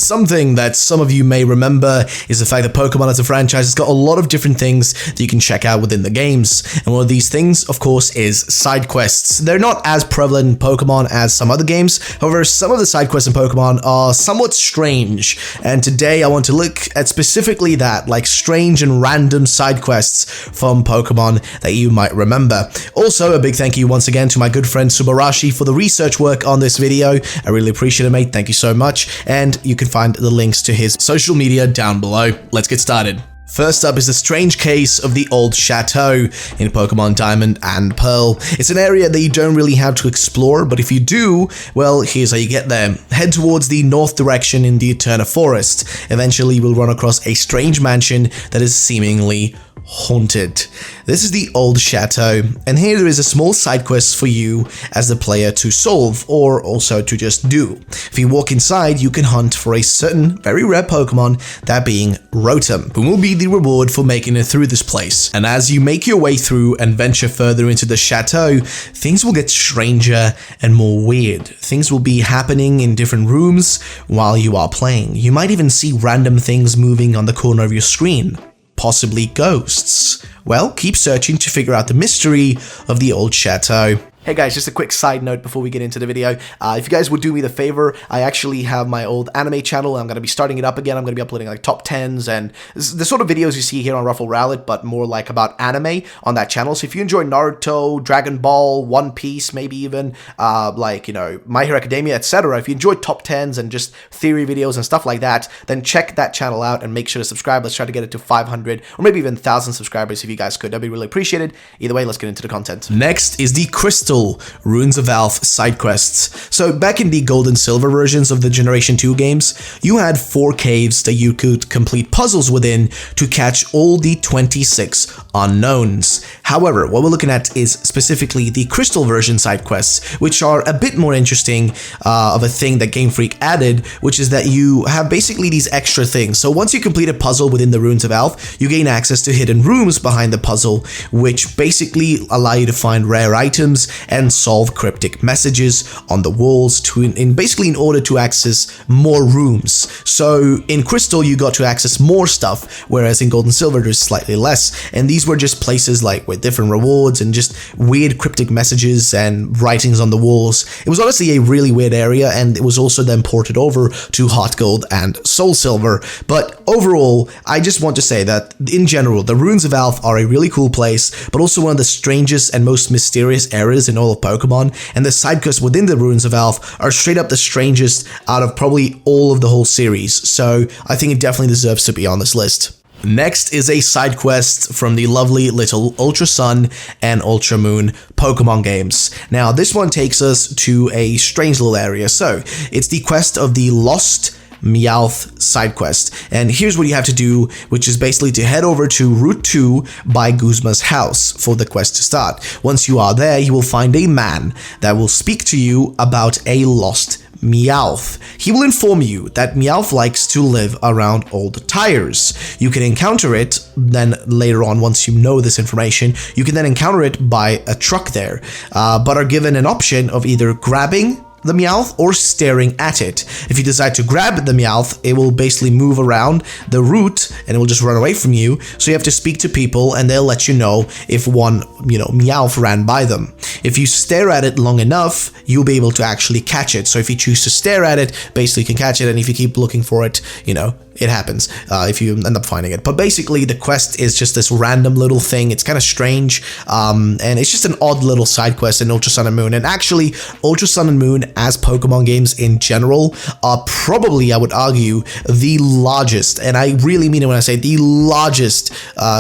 Something that some of you may remember is the fact that Pokemon as a franchise has got a lot of different things that you can check out within the games. And one of these things, of course, is side quests. They're not as prevalent in Pokemon as some other games. However, some of the side quests in Pokemon are somewhat strange. And today I want to look at specifically that, like strange and random side quests from Pokemon that you might remember. Also, a big thank you once again to my good friend Subarashii for the research work on this video. I really appreciate it, mate. Thank you so much. And you can find the links to his social media down below. Let's get started. First up is the strange case of the Old Chateau in Pokemon Diamond and Pearl. It's an area that you don't really have to explore, but if you do, well, here's how you get there. Head towards the north direction in the Eterna Forest. Eventually, you will run across a strange mansion that is seemingly haunted. This is the Old Chateau, and here there is a small side quest for you as the player to solve, or also to just do. If you walk inside, you can hunt for a certain very rare Pokemon, that being Rotom, who will be the reward for making it through this place. And as you make your way through and venture further into the chateau, things will get stranger and more weird. Things will be happening in different rooms while you are playing. You might even see random things moving on the corner of your screen. Possibly ghosts. Well, keep searching to figure out the mystery of the Old Chateau. Hey guys, just a quick side note before we get into the video. If you guys would do me the favor, I actually have my old anime channel. I'm going to be starting it up again. I'm going to be uploading like top 10s and the sort of videos you see here on Ruffle Rowlet, but more like about anime on that channel. So if you enjoy Naruto, Dragon Ball, One Piece, maybe even like, you know, My Hero Academia, etc. If you enjoy top 10s and just theory videos and stuff like that, then check that channel out and make sure to subscribe. Let's try to get it to 500 or maybe even 1,000 subscribers if you guys could. That'd be really appreciated. Either way, let's get into the content. Next is the Crystal Ruins of Alph side quests. So back in the gold and silver versions of the Generation 2 games, you had 4 caves that you could complete puzzles within to catch all the 26 unknowns. However, what we're looking at is specifically the Crystal version side quests, which are a bit more interesting of a thing that Game Freak added, which is that you have basically these extra things. So once you complete a puzzle within the Ruins of Alph, you gain access to hidden rooms behind the puzzle, which basically allow you to find rare items and solve cryptic messages on the walls basically in order to access more rooms. So in Crystal, you got to access more stuff, whereas in Gold and Silver, there's slightly less. And these were just places like with different rewards and just weird cryptic messages and writings on the walls. It was honestly a really weird area, and it was also then ported over to Heart Gold and Soul Silver. But overall, I just want to say that in general, the Ruins of Alph are a really cool place, but also one of the strangest and most mysterious areas in all of Pokemon, and the side quests within the Ruins of Alph are straight up the strangest out of probably all of the whole series, so I think it definitely deserves to be on this list. Next is a side quest from the lovely little Ultra Sun and Ultra Moon Pokemon games. Now, this one takes us to a strange little area. So, it's the quest of the Lost Meowth side quest, and here's what you have to do, which is basically to head over to Route 2 by Guzma's house for the quest to start. Once you are there, you will find a man that will speak to you about a lost Meowth. He will inform you that Meowth likes to live around old tires. You can encounter it then later on. Once you know this information, you can then encounter it by a truck there, but are given an option of either grabbing the Meowth or staring at it. If you decide to grab the Meowth, it will basically move around the route and it will just run away from you. So you have to speak to people and they'll let you know if one, Meowth ran by them. If you stare at it long enough, you'll be able to actually catch it. So if you choose to stare at it, basically you can catch it, and if you keep looking for it, it happens if you end up finding it. But basically, the quest is just this random little thing. It's kind of strange, and it's just an odd little side quest in Ultra Sun and Moon. And actually, Ultra Sun and Moon as Pokemon games in general are probably, I would argue, the largest, and I really mean it when I say the largest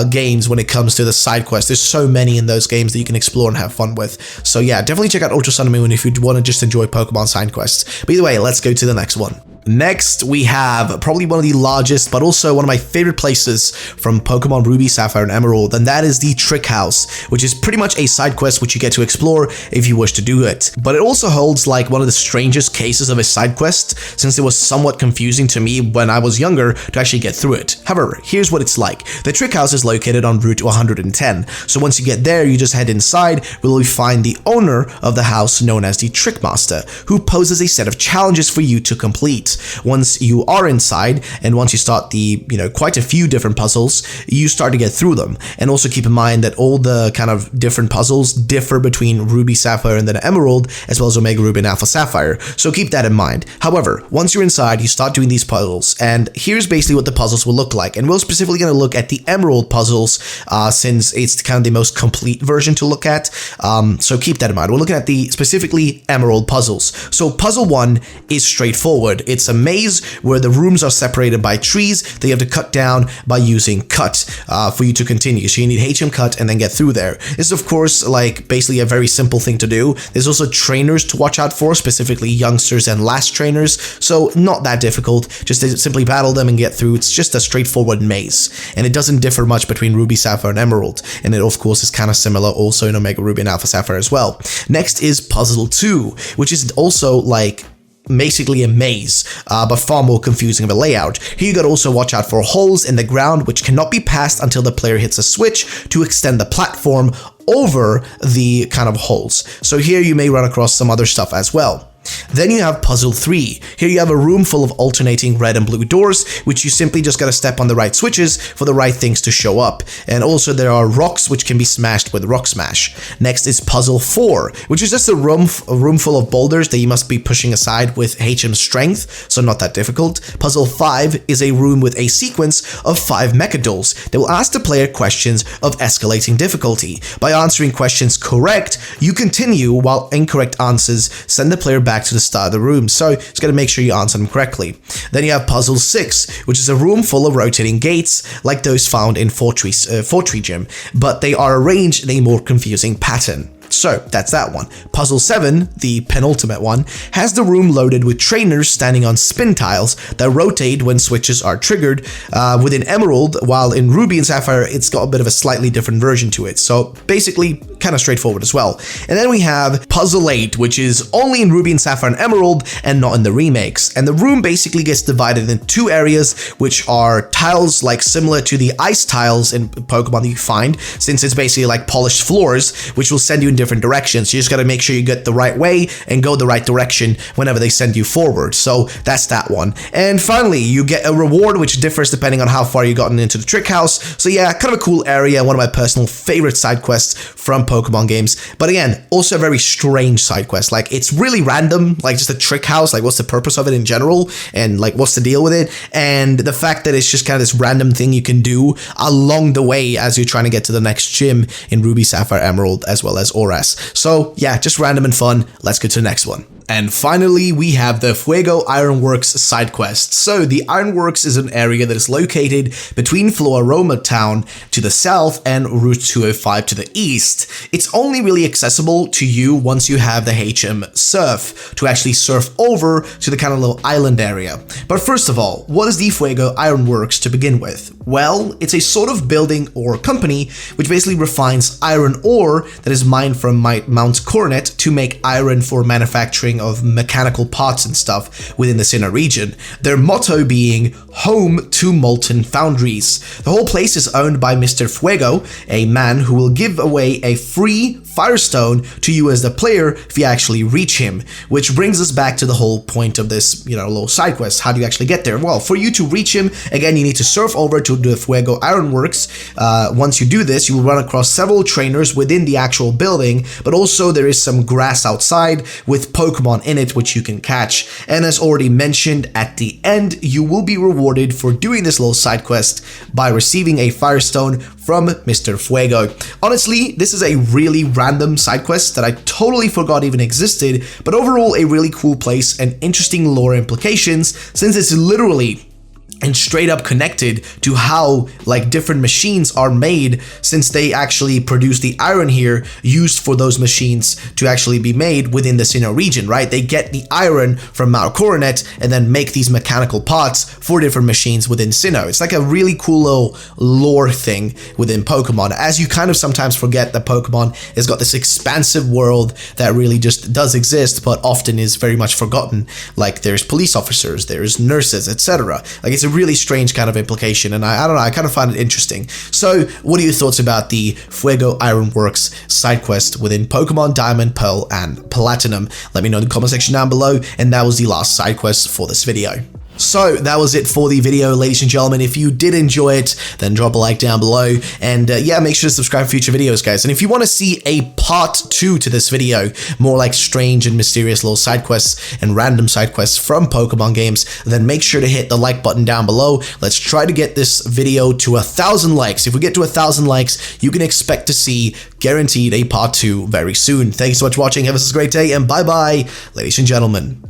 games when it comes to the side quests. There's so many in those games that you can explore and have fun with. So yeah, definitely check out Ultra Sun and Moon if you want to just enjoy Pokemon side quests. But either way, let's go to the next one. Next, we have probably one of the largest, but also one of my favorite places from Pokemon Ruby, Sapphire, and Emerald, and that is the Trick House, which is pretty much a side quest which you get to explore if you wish to do it. But it also holds like one of the strangest cases of a side quest, since it was somewhat confusing to me when I was younger to actually get through it. However, here's what it's like. The Trick House is located on Route 110, so once you get there, you just head inside, where you'll find the owner of the house known as the Trick Master, who poses a set of challenges for you to complete. complete. Once you are inside, and once you start the, quite a few different puzzles, you start to get through them. And also keep in mind that all the kind of different puzzles differ between Ruby, Sapphire, and then Emerald, as well as Omega Ruby and Alpha Sapphire. So keep that in mind. However, once you're inside, you start doing these puzzles, and here's basically what the puzzles will look like. And we're specifically going to look at the Emerald puzzles, since it's kind of the most complete version to look at. So keep that in mind. We're looking at the specifically Emerald puzzles. So puzzle 1 is straightforward. It's a maze where the rooms are separated by trees that you have to cut down by using cut for you to continue. So you need HM cut and then get through there. This is of course like basically a very simple thing to do. There's also trainers to watch out for, specifically youngsters and last trainers. So not that difficult. Just to simply battle them and get through. It's just a straightforward maze, and it doesn't differ much between Ruby, Sapphire, and Emerald. And it of course is kind of similar also in Omega Ruby and Alpha Sapphire as well. Next is puzzle 2, which is also like basically a maze, but far more confusing of a layout. Here you gotta also watch out for holes in the ground which cannot be passed until the player hits a switch to extend the platform over the kind of holes. So here you may run across some other stuff as well. Then you have puzzle 3. Here you have a room full of alternating red and blue doors, which you simply just gotta step on the right switches for the right things to show up. And also there are rocks which can be smashed with Rock Smash. Next is puzzle 4, which is just a room full of boulders that you must be pushing aside with HM strength, so not that difficult. Puzzle 5 is a room with a sequence of 5 mecha dolls that will ask the player questions of escalating difficulty. By answering questions correct, you continue, while incorrect answers send the player back to the start of the room, so just gotta make sure you answer them correctly. Then you have puzzle 6, which is a room full of rotating gates like those found in Fortree Gym, but they are arranged in a more confusing pattern. So that's that one. Puzzle 7, the penultimate one, has the room loaded with trainers standing on spin tiles that rotate when switches are triggered within Emerald, while in Ruby and Sapphire it's got a bit of a slightly different version to it. So basically kind of straightforward as well. And then we have puzzle 8, which is only in Ruby and Sapphire and Emerald and not in the remakes. And the room basically gets divided into 2 areas, which are tiles like similar to the ice tiles in Pokemon that you find, since it's basically like polished floors, which will send you in different directions. You just got to make sure you get the right way and go the right direction whenever they send you forward. So that's that one. And finally, you get a reward which differs depending on how far you've gotten into the trick house. So yeah, kind of a cool area, one of my personal favorite side quests from Pokemon games. But again, also a very strange side quest. Like it's really random, like just a trick house, like what's the purpose of it in general and like what's the deal with it, and the fact that it's just kind of this random thing you can do along the way as you're trying to get to the next gym in Ruby, Sapphire, Emerald, as well as Oras. So yeah, just random and fun. Let's go to the next one. And finally, we have the Fuego Ironworks side quest. So the Ironworks is an area that is located between Floaroma Town to the south and Route 205 to the east. It's only really accessible to you once you have the HM Surf to actually surf over to the kind of little island area. But first of all, what is the Fuego Ironworks to begin with? Well, it's a sort of building or company which basically refines iron ore that is mined from Mount Coronet to make iron for manufacturing of mechanical parts and stuff within the Sinnoh region. Their motto being home to molten foundries. The whole place is owned by Mr. Fuego, a man who will give away a free Firestone to you as the player if you actually reach him, which brings us back to the whole point of this, little side quest. How do you actually get there? Well, for you to reach him, again, you need to surf over to the Fuego Ironworks. Once you do this, you will run across several trainers within the actual building, but also there is some grass outside with Pokemon in it which you can catch. And as already mentioned, at the end, you will be rewarded for doing this little side quest by receiving a Firestone from Mr. Fuego. Honestly, this is a really random side quest that I totally forgot even existed, but overall a really cool place and interesting lore implications, since it's literally and straight up connected to how like different machines are made, since they actually produce the iron here used for those machines to actually be made within the Sinnoh region, right? They get the iron from Mount Coronet and then make these mechanical parts for different machines within Sinnoh. It's like a really cool little lore thing within Pokemon, as you kind of sometimes forget that Pokemon has got this expansive world that really just does exist but often is very much forgotten. Like there's police officers, there's nurses, etc. Like it's a a really strange kind of implication, and I don't know, I kind of find it interesting. So what are your thoughts about the Fuego Ironworks side quest within Pokemon Diamond, Pearl, and Platinum? Let me know in the comment section down below, and that was the last side quest for this video. So that was it for the video, ladies and gentlemen. If you did enjoy it, then drop a like down below, and yeah, make sure to subscribe for future videos, guys. And if you want to see a part 2 to this video, more like strange and mysterious little side quests and random side quests from Pokemon games, then make sure to hit the like button down below. Let's try to get this video to 1,000 likes. If we get to 1,000 likes, you can expect to see guaranteed a part 2 very soon. Thanks so much for watching. Have a great day, and bye bye, ladies and gentlemen.